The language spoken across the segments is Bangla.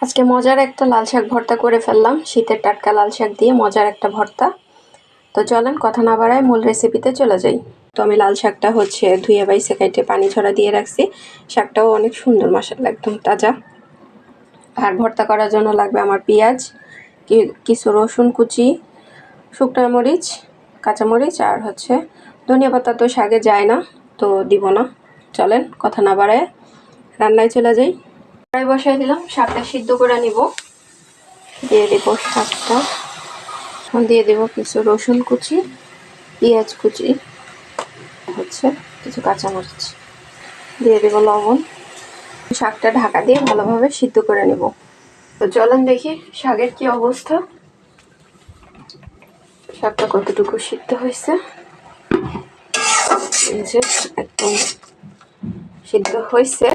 আজকে মজার একটা লাল শাক ভর্তা করে ফেললাম, শীতের টাটকা লাল শাক দিয়ে মজার একটা ভর্তা। তো চলেন কথা না বাড়ায় মূল রেসিপিতে চলে যাই। তো আমি লাল শাকটা ধুয়ে বাইসে কেটে পানি ঝরা দিয়ে রাখছি। শাকটাও অনেক সুন্দর, মাশাআল্লাহ একদম তাজা। আর ভর্তা করার জন্য লাগবে আমার পেঁয়াজ, কিছু রসুন কুচি, শুকনো মরিচ, কাঁচামরিচ আর ধনিয়া পাতা। তো শাকে যায় না, তো দিব না। চলেন কথা না বাড়ায় রান্নায় চলে যাই। কড়াই বসাই দিলাম, শাকটা সিদ্ধ করে নিব। দিয়ে দেব শাকটা, দিয়ে দেব কিছু রসুন কুচি, পেঁয়াজ কুচি, কিছু কাঁচামরিচ, দিয়ে দেব লবণ। শাকটা ঢাকা দিয়ে ভালোভাবে সিদ্ধ করে নেব। তো চলেন দেখি শাকের কি অবস্থা, শাকটা কতটুকু সিদ্ধ হয়েছে। একদম সিদ্ধ হয়েছে,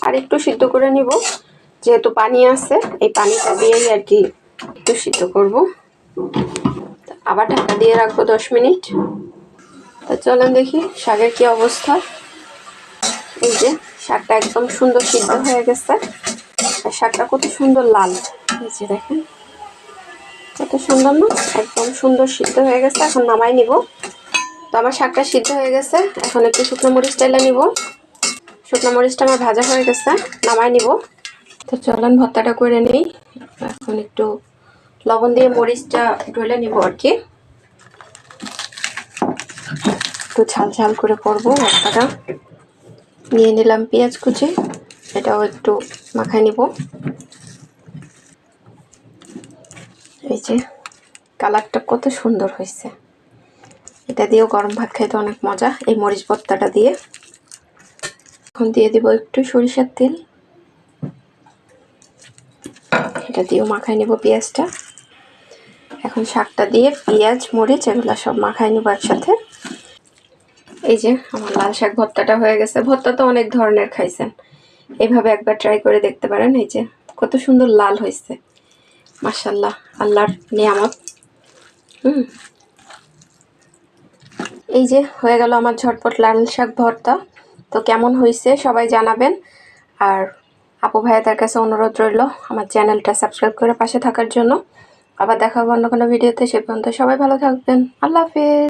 আর একটু সিদ্ধ করে নিব, যেহেতু পানি আছে এই পানিটা দিয়েই আর কি একটু সিদ্ধ করব। আবার ঢাকা দিয়ে রাখবো 10 মিনিট। তো চলেন দেখি শাকের কি অবস্থা। এই যে শাকটা একদম সুন্দর সিদ্ধ হয়ে গেছে, আর শাকটা কত সুন্দর লাল, এই যে দেখেন কত সুন্দর না, একদম সুন্দর সিদ্ধ হয়ে গেছে। এখন নামাই নিব। তো আমার শাকটা সিদ্ধ হয়ে গেছে, এখন একটু শুকনো মরিচ টেলে নিব। শুকনো মরিচটা আমার ভাজা হয়ে গেছে, নামাই নিব। তো চলেন ভর্তাটা করে নিই। এখন একটু লবণ দিয়ে মরিচটা ঢেলে নিব আর কি, একটু ঝাল ঝাল করে করবো ভর্তাটা। নিয়ে নিলাম পেঁয়াজ কুচি, এটাও একটু মাখাই নিব। এই যে কালারটা কত সুন্দর হয়েছে, এটা দিয়েও গরম ভাত খাইতে অনেক মজা এই মরিচ ভর্তাটা দিয়ে। এখন দিয়ে দিব একটু সরিষার তেল, এটা দিয়েও মাখাই নিব পেঁয়াজটা। এখন শাকটা দিয়ে পেঁয়াজ মরিচ এগুলো সব মাখাই নিব একসাথে। এই যে আমার লাল শাক ভর্তাটা হয়ে গেছে। ভর্তা তো অনেক ধরনের খাইছেন, এভাবে একবার ট্রাই করে দেখতে পারেন। এই যে কত সুন্দর লাল হয়েছে, মাশাআল্লাহ, আল্লাহর নিয়ামত। এই যে হয়ে গেল আমার ঝটপট লাল শাক ভর্তা। তো কেমন হয়েছে সবাই জানাবেন। আর আপু ভাইয়াদের কাছে অনুরোধ রইল আমার চ্যানেলটা সাবস্ক্রাইব করে পাশে থাকার জন্য। আবার দেখা হবে অন্য কোনো ভিডিওতে। সে পর্যন্ত সবাই ভালো থাকবেন। আল্লাহ হাফেজ।